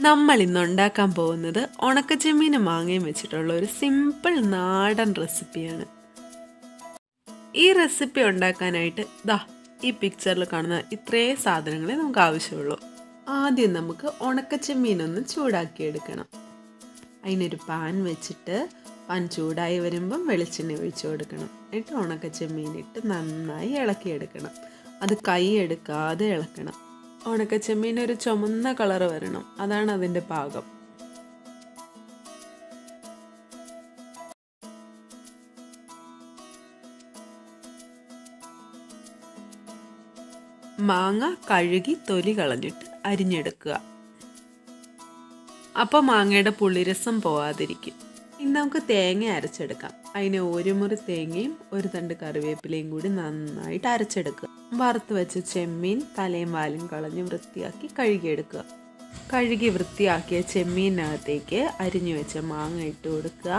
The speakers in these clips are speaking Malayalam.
നമ്മൾ ഇന്ന് ഉണ്ടാക്കാൻ പോകുന്നത് ഉണക്കച്ചെമ്മീനും മാങ്ങയും വെച്ചിട്ടുള്ള ഒരു സിമ്പിൾ നാടൻ റെസിപ്പിയാണ്. ഈ റെസിപ്പി ഉണ്ടാക്കാനായിട്ട് ഈ പിക്ചറിൽ കാണുന്ന ഇത്രയും സാധനങ്ങളെ നമുക്ക് ആവശ്യമുള്ളൂ. ആദ്യം നമുക്ക് ഉണക്കച്ചെമ്മീനൊന്ന് ചൂടാക്കിയെടുക്കണം. അതിനൊരു പാൻ വെച്ചിട്ട് പാൻ ചൂടായി വരുമ്പം വെളിച്ചെണ്ണ ഒഴിച്ചു കൊടുക്കണം. എന്നിട്ട് ഉണക്കച്ചെമ്മീനിട്ട് നന്നായി ഇളക്കിയെടുക്കണം. അത് കൈ എടുക്കാതെ ഇളക്കണം. ഉണക്കച്ചെമ്മീൻ ഒരു ചുമന്ന കളർ വരണം, അതാണ് അതിൻ്റെ പാകം. മാങ്ങ കഴുകി തൊലി കളഞ്ഞിട്ട് അരിഞ്ഞെടുക്കുക. അപ്പോൾ മാങ്ങയുടെ പുളിരസം പോവാതിരിക്കും. ഇനി നമുക്ക് തേങ്ങ അരച്ചെടുക്കാം. അതിന് ഒരു മുറി തേങ്ങയും ഒരു തണ്ട് കറിവേപ്പിലയും കൂടി നന്നായിട്ട് അരച്ചെടുക്കുക. വറുത്ത് വെച്ച ചെമ്മീൻ തലയും വാലും കളഞ്ഞ് വൃത്തിയാക്കി കഴുകിയെടുക്കുക. കഴുകി വൃത്തിയാക്കിയ ചെമ്മീനകത്തേക്ക് അരിഞ്ഞു വെച്ച മാങ്ങ ഇട്ട് കൊടുക്കുക.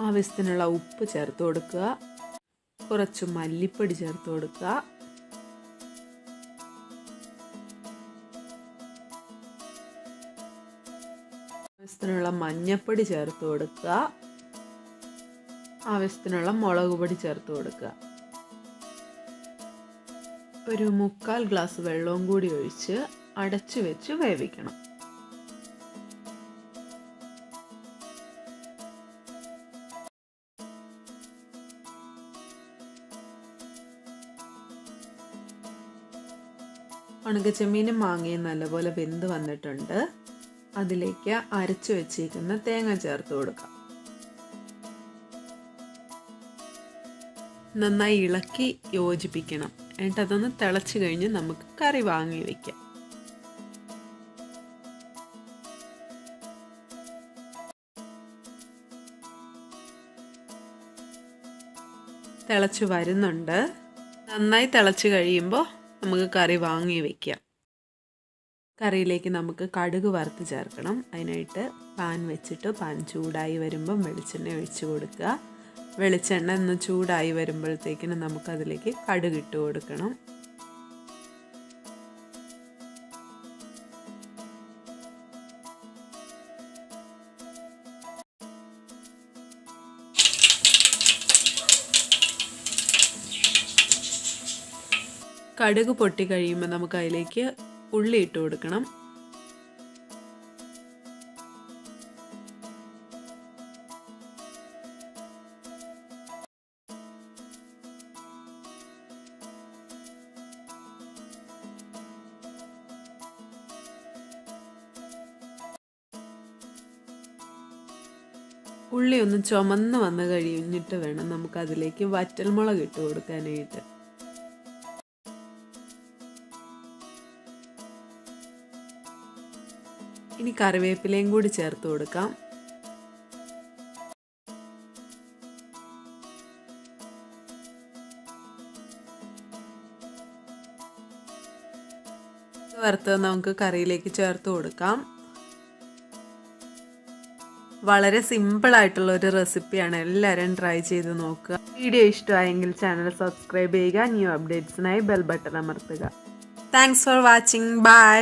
ആവശ്യത്തിനുള്ള ഉപ്പ് ചേർത്ത് കൊടുക്കുക. കുറച്ച് മല്ലിപ്പൊടി ചേർത്ത് കൊടുക്കുക. ആവശ്യത്തിനുള്ള മഞ്ഞൾപ്പൊടി ചേർത്ത് കൊടുക്കുക. ആവശ്യത്തിനുള്ള മുളക് പൊടി ചേർത്ത് കൊടുക്കുക. ഒരു 3/4 ഗ്ലാസ് വെള്ളവും കൂടി ഒഴിച്ച് അടച്ചു വെച്ച് വേവിക്കണം. ഉണക്കച്ചെമ്മീനും മാങ്ങയും നല്ലപോലെ വെന്ത് വന്നിട്ടുണ്ട്. അതിലേക്ക് അരച്ചു വെച്ചിരിക്കുന്ന തേങ്ങ ചേർത്ത് കൊടുക്കാം. നന്നായി ഇളക്കി യോജിപ്പിക്കണം. എന്നിട്ട് അതൊന്ന് തിളച്ച് കഴിഞ്ഞ് നമുക്ക് കറി വാങ്ങി വയ്ക്കാം. തിളച്ച് വരുന്നുണ്ട്. നന്നായി തിളച്ച് കഴിയുമ്പോൾ നമുക്ക് കറി വാങ്ങി വയ്ക്കാം. കറിയിലേക്ക് നമുക്ക് കടുക് വറുത്ത് ചേർക്കണം. അതിനായിട്ട് പാൻ വെച്ചിട്ട് പാൻ ചൂടായി വരുമ്പം വെളിച്ചെണ്ണ ഒഴിച്ച് കൊടുക്കുക. വെളിച്ചെണ്ണ ഒന്ന് ചൂടായി വരുമ്പോഴത്തേക്കിന് നമുക്കതിലേക്ക് കടുക് ഇട്ട് കൊടുക്കണം. കടുക് പൊട്ടി കഴിയുമ്പോൾ നമുക്ക് അതിലേക്ക് ഉള്ളി ഇട്ട് കൊടുക്കണം. ഉള്ളി ഒന്ന് ചുമന്ന് വന്ന് കഴിഞ്ഞിട്ട് വേണം നമുക്കതിലേക്ക് വറ്റൽമുളക് ഇട്ട് കൊടുക്കാനായിട്ട്. ഇനി കറിവേപ്പിലയും കൂടി ചേർത്ത് കൊടുക്കാം. വറുത്ത് നമുക്ക് കറിയിലേക്ക് ചേർത്ത് കൊടുക്കാം. വളരെ സിമ്പിൾ ആയിട്ടുള്ള ഒരു റെസിപ്പിയാണ്. എല്ലാവരും ട്രൈ ചെയ്ത് നോക്കുക. വീഡിയോ ഇഷ്ടമായെങ്കിൽ ചാനൽ സബ്സ്ക്രൈബ് ചെയ്യുക. ന്യൂ അപ്ഡേറ്റ്സിനായി ബെൽ ബട്ടൺ അമർത്തുക. Thanks for watching. ബൈ.